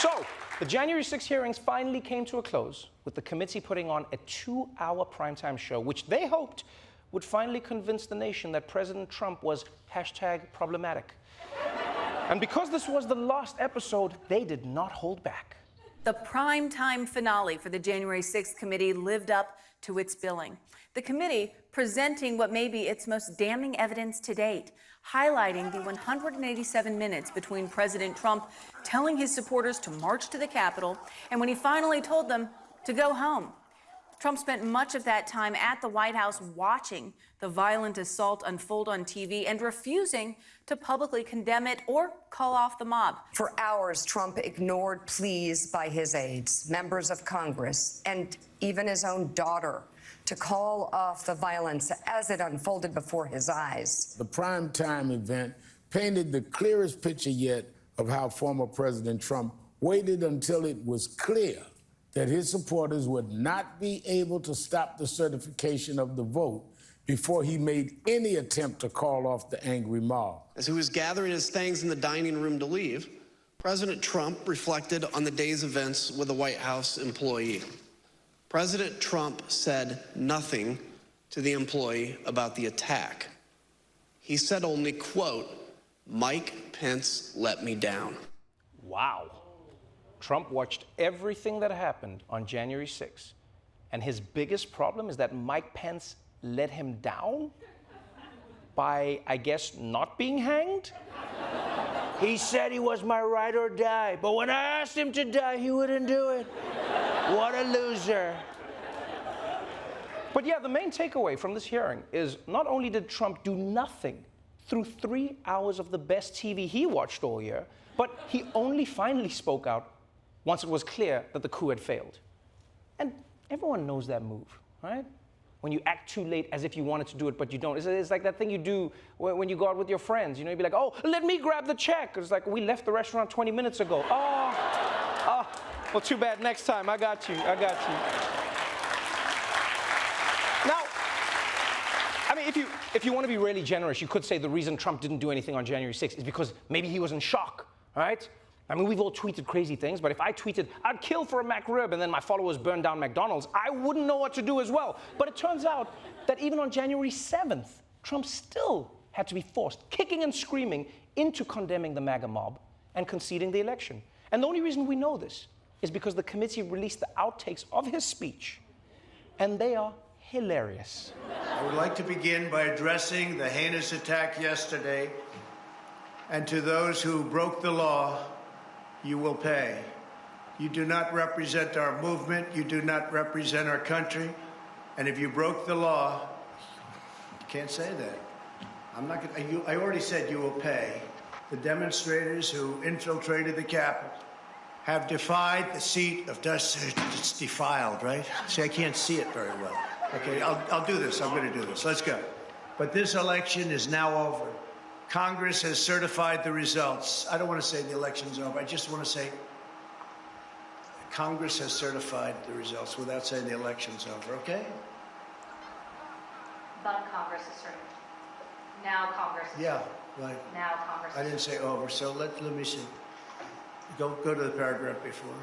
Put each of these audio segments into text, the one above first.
So, the January 6 hearings finally came to a close, with the committee putting on a 2-hour primetime show, which they hoped would finally convince the nation that President Trump was #problematic. And because this was the last episode, they did not hold back. The primetime finale for the January 6th committee lived up to its billing. The committee presenting what may be its most damning evidence to date, highlighting the 187 minutes between President Trump telling his supporters to march to the Capitol and when he finally told them to go home. Trump spent much of that time at the White House watching the violent assault unfold on TV and refusing to publicly condemn it or call off the mob. For hours, Trump ignored pleas by his aides, members of Congress, and even his own daughter to call off the violence as it unfolded before his eyes. The primetime event painted the clearest picture yet of how former President Trump waited until it was clear that his supporters would not be able to stop the certification of the vote before he made any attempt to call off the angry mob. As he was gathering his things in the dining room to leave, President Trump reflected on the day's events with a White House employee. President Trump said nothing to the employee about the attack. He said only, quote, "Mike Pence let me down." Wow. Trump watched everything that happened on January 6th, and his biggest problem is that Mike Pence let him down by, I guess, not being hanged? He said he was my ride or die, but when I asked him to die, he wouldn't do it. What a loser. But yeah, the main takeaway from this hearing is not only did Trump do nothing through 3 hours of the best TV he watched all year, but he only finally spoke out once it was clear that the coup had failed. And everyone knows that move, right? When you act too late as if you wanted to do it, but you don't. It's like that thing you do when you go out with your friends. You know, you'd be like, oh, let me grab the check. It's like, we left the restaurant 20 minutes ago. Oh, well, too bad. Next time, I got you. Now, I mean, if you want to be really generous, you could say the reason Trump didn't do anything on January 6th is because maybe he was in shock, right? I mean, we've all tweeted crazy things, but if I tweeted, I'd kill for a McRib, and then my followers burned down McDonald's, I wouldn't know what to do as well. But it turns out that even on January 7th, Trump still had to be forced, kicking and screaming, into condemning the MAGA mob and conceding the election. And the only reason we know this is because the committee released the outtakes of his speech, and they are hilarious. I would like to begin by addressing the heinous attack yesterday, and to those who broke the law, you will pay. You do not represent our movement. You do not represent our country. And if you broke the law, you can't say that. I'm not going. I already said you will pay. The demonstrators who infiltrated the Capitol have defied the seat of justice. It's defiled, right? See, I can't see it very well. Okay, I'll do this. I'm going to do this. Let's go. But this election is now over. Congress has certified the results. I don't want to say the election's over. I just want to say Congress has certified the results without saying the election's over, okay? But Congress is certified. Now Congress is Yeah, right. Now Congress I didn't say over, so let me see. Go to the paragraph before.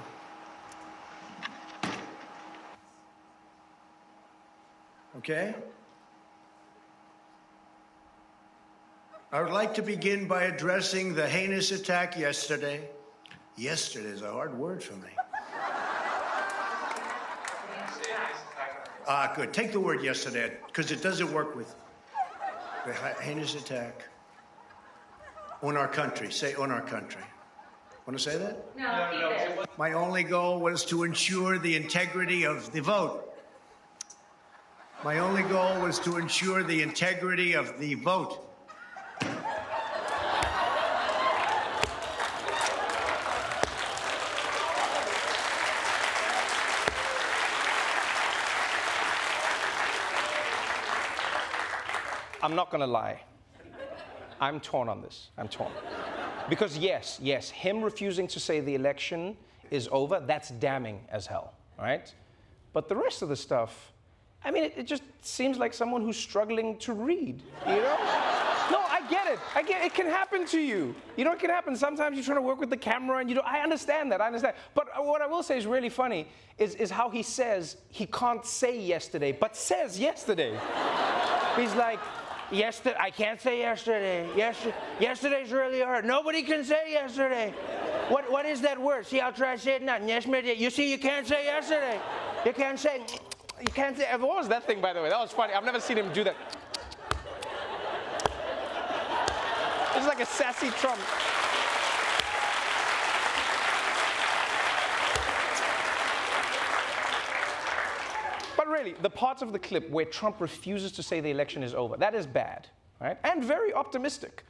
Okay? I would like to begin by addressing the heinous attack yesterday. Yesterday is a hard word for me. Good. Take the word yesterday, because it doesn't work with the heinous attack on our country. Say on our country. Want to say that? No, keep it. My only goal was to ensure the integrity of the vote. My only goal was to ensure the integrity of the vote. I'm not going to lie. I'm torn on this. I'm torn. Because yes, him refusing to say the election is over, that's damning as hell, right? But the rest of the stuff, I mean, it just seems like someone who's struggling to read, you know? No, I get it. It can happen to you. You know, it can happen. Sometimes you're trying to work with the camera and you don't. I understand that. I understand. But what I will say is really funny is how he says he can't say yesterday, but says yesterday. He's like, yesterday, I can't say yesterday. Yesterday's really hard. Nobody can say yesterday. What is that word? See, I'll try to say it now. Yesterday. You see, you can't say yesterday. You can't say. What was that thing, by the way? That was funny. I've never seen him do that. It's like a sassy Trump. But really, the parts of the clip where Trump refuses to say the election is over, that is bad, right? And very optimistic.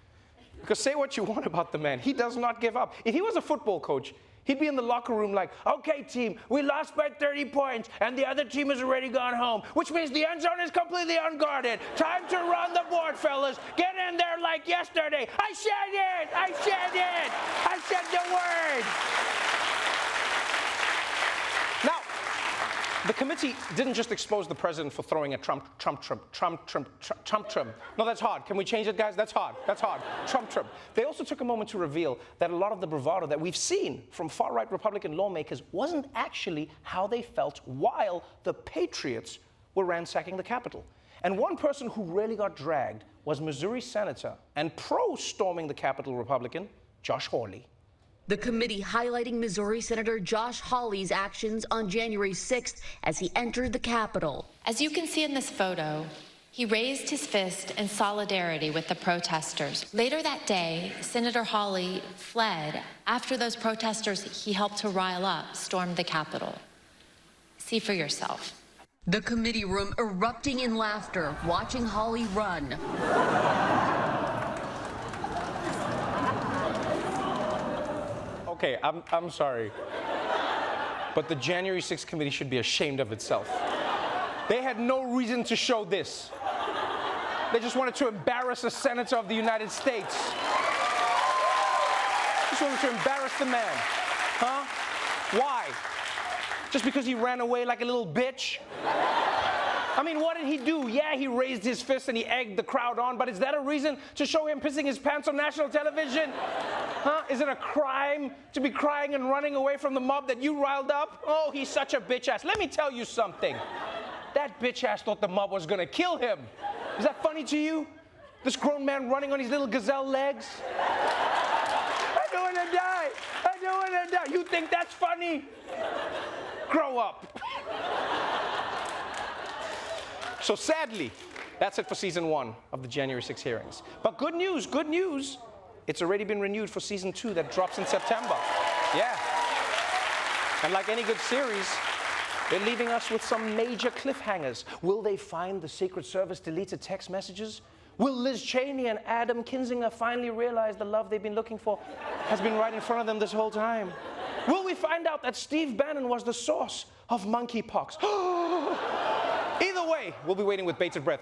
Because say what you want about the man, he does not give up. If he was a football coach, he'd be in the locker room like, okay, team, we lost by 30 points, and the other team has already gone home, which means the end zone is completely unguarded. Time to run the board, fellas. Get in there like yesterday. I said it! I said it! I said the word! Now, the committee didn't just expose the president for throwing a Trump. No, that's hard. Can we change it, guys? That's hard. Trump. They also took a moment to reveal that a lot of the bravado that we've seen from far-right Republican lawmakers wasn't actually how they felt while the patriots were ransacking the Capitol. And one person who really got dragged was Missouri Senator and pro-storming the Capitol Republican, Josh Hawley. The committee highlighting Missouri Senator Josh Hawley's actions on January 6th as he entered the Capitol. As you can see in this photo, he raised his fist in solidarity with the protesters. Later that day, Senator Hawley fled after those protesters he helped to rile up stormed the Capitol. See for yourself. The committee room erupting in laughter, watching Hawley run. Okay, I'm sorry, but the January 6th committee should be ashamed of itself. They had no reason to show this. They just wanted to embarrass a senator of the United States. Just wanted to embarrass the man. Huh? Why? Just because he ran away like a little bitch? I mean, what did he do? Yeah, he raised his fist and he egged the crowd on, but is that a reason to show him pissing his pants on national television? Huh? Is it a crime to be crying and running away from the mob that you riled up? Oh, he's such a bitch ass. Let me tell you something. That bitch ass thought the mob was gonna kill him. Is that funny to you? This grown man running on his little gazelle legs? I don't wanna die. I don't wanna die. You think that's funny? Grow up. So sadly, that's it for season 1 of the January 6 hearings. But good news. It's already been renewed for season 2 that drops in September. Yeah. And like any good series, they're leaving us with some major cliffhangers. Will they find the Secret Service deleted text messages? Will Liz Cheney and Adam Kinzinger finally realize the love they've been looking for has been right in front of them this whole time? Will we find out that Steve Bannon was the source of monkeypox? Either way, we'll be waiting with bated breath.